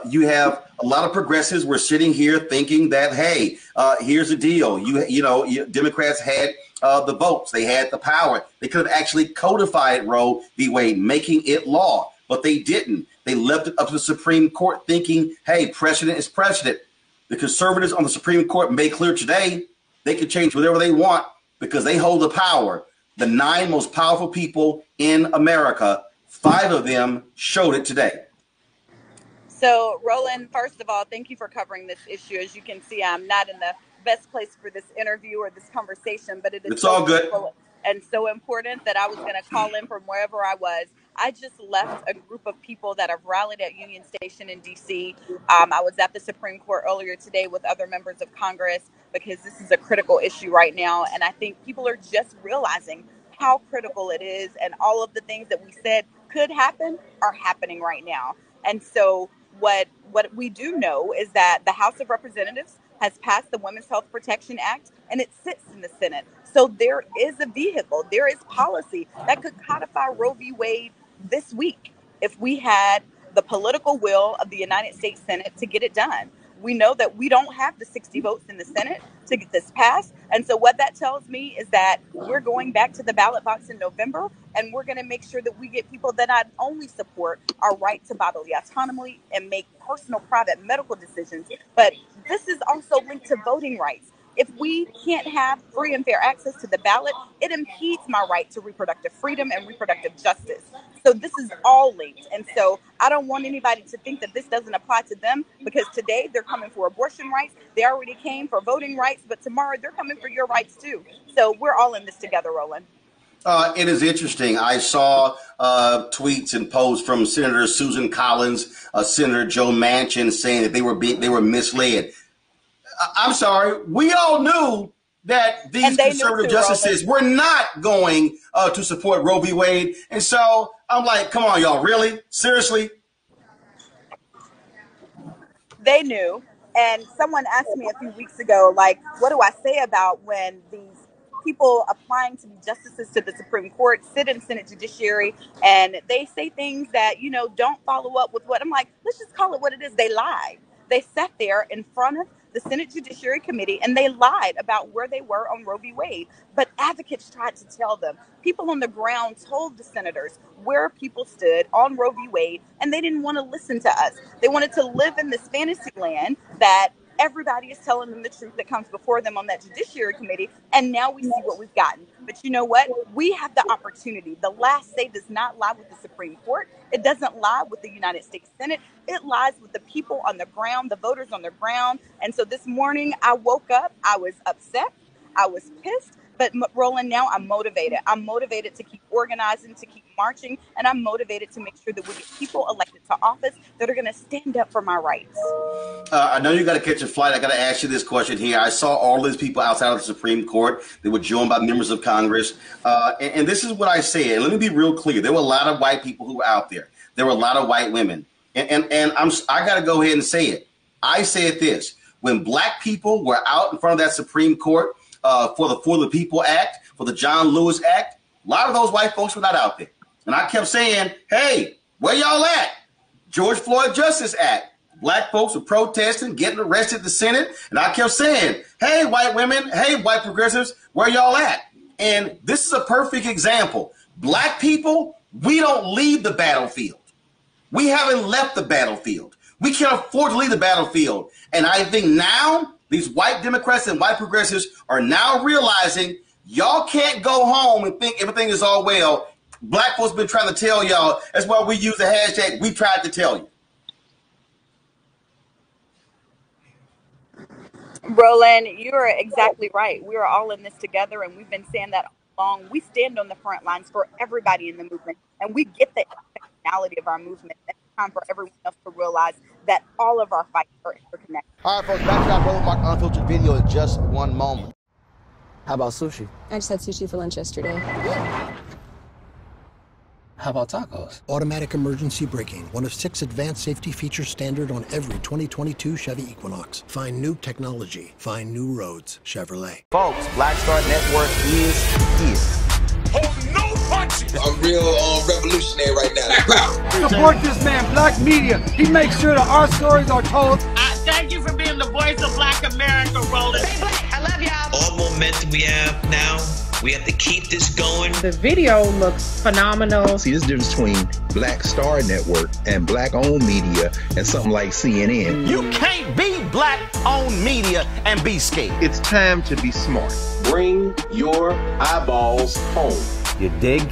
You have a lot of progressives were sitting here thinking that, hey, here's the deal. Democrats had the votes. They had the power. They could have actually codified Roe v. Wade, making it law, but they didn't. They left it up to the Supreme Court thinking, hey, precedent is precedent. The conservatives on the Supreme Court made clear today they can change whatever they want because they hold the power. The 9 most powerful people in America, 5 of them showed it today. So, Roland, first of all, thank you for covering this issue. As you can see, I'm not in the best place for this interview or this conversation, but it's all good and so important that I was going to call in from wherever I was. I just left a group of people that have rallied at Union Station in D.C. I was at the Supreme Court earlier today with other members of Congress because this is a critical issue right now. And I think people are just realizing how critical it is. And all of the things that we said could happen are happening right now. And so what we do know is that the House of Representatives has passed the Women's Health Protection Act, and it sits in the Senate. So there is a vehicle, there is policy that could codify Roe v. Wade this week if we had the political will of the United States Senate to get it done. We know that we don't have the 60 votes in the Senate to get this passed. And so what that tells me is that we're going back to the ballot box in November, and we're going to make sure that we get people that not only support our right to bodily autonomy and make personal private medical decisions, but this is also linked to voting rights. If we can't have free and fair access to the ballot, it impedes my right to reproductive freedom and reproductive justice. So this is all linked. And so I don't want anybody to think that this doesn't apply to them, because today they're coming for abortion rights. They already came for voting rights, but tomorrow they're coming for your rights too. So we're all in this together, Roland. It is interesting. I saw tweets and posts from Senator Susan Collins, Senator Joe Manchin saying that they were misled. I'm sorry. We all knew that these conservative justices were not going to support Roe v. Wade. And so I'm like, come on, y'all. Really? Seriously? They knew. And someone asked me a few weeks ago, like, what do I say about when these people applying to be justices to the Supreme Court sit in Senate Judiciary and they say things that, don't follow up with what I'm like, let's just call it what it is. They lied. They sat there in front of the Senate Judiciary Committee and they lied about where they were on Roe v. Wade. But advocates tried to tell them. People on the ground told the senators where people stood on Roe v. Wade, and they didn't want to listen to us. They wanted to live in this fantasy land that everybody is telling them the truth that comes before them on that Judiciary Committee. And now we see what we've gotten. But you know what? We have the opportunity. The last say does not lie with the Supreme Court. It doesn't lie with the United States Senate. It lies with the people on the ground, the voters on the ground. And so this morning I woke up, I was upset, I was pissed. But Roland, now I'm motivated. I'm motivated to keep organizing, to keep marching, and I'm motivated to make sure that we get people elected to office that are going to stand up for my rights. I know you got to catch a flight. I got to ask you this question here. I saw all these people outside of the Supreme Court. They were joined by members of Congress. And this is what I said. And let me be real clear. There were a lot of white people who were out there. There were a lot of white women. And I got to go ahead and say it. I said this. When black people were out in front of that Supreme Court, for the People Act, for the John Lewis Act, a lot of those white folks were not out there. And I kept saying, hey, where y'all at? George Floyd Justice Act. Black folks were protesting, getting arrested in the Senate. And I kept saying, hey, white women, hey, white progressives, where y'all at? And this is a perfect example. Black people, we don't leave the battlefield. We haven't left the battlefield. We can't afford to leave the battlefield. And I think now these white Democrats and white progressives are now realizing y'all can't go home and think everything is all well. Black folks been trying to tell y'all. That's why we use the hashtag, we tried to tell you. Roland, you're exactly right. We are all in this together, and we've been saying that all along. We stand on the front lines for everybody in the movement, and we get the intersectionality of our movement. It's time for everyone else to realize that all of our fights are interconnected. All right, folks, back to that Roland Mark Unfiltered video in just one moment. How about sushi? I just had sushi for lunch yesterday. How about tacos? Automatic emergency braking, one of 6 advanced safety features standard on every 2022 Chevy Equinox. Find new technology. Find new roads. Chevrolet. Folks, Black Star Network is here. Hold no punches! I'm real revolutionary right now. Support this man, Black Media. He makes sure that our stories are told. Thank you for being the voice of Black America, Roland. Stay black. I love y'all. All momentum we have now, we have to keep this going. The video looks phenomenal. See, there's a difference between Black Star Network and Black-owned media and something like CNN. You can't be Black-owned media and be scared. It's time to be smart. Bring your eyeballs home. You dig?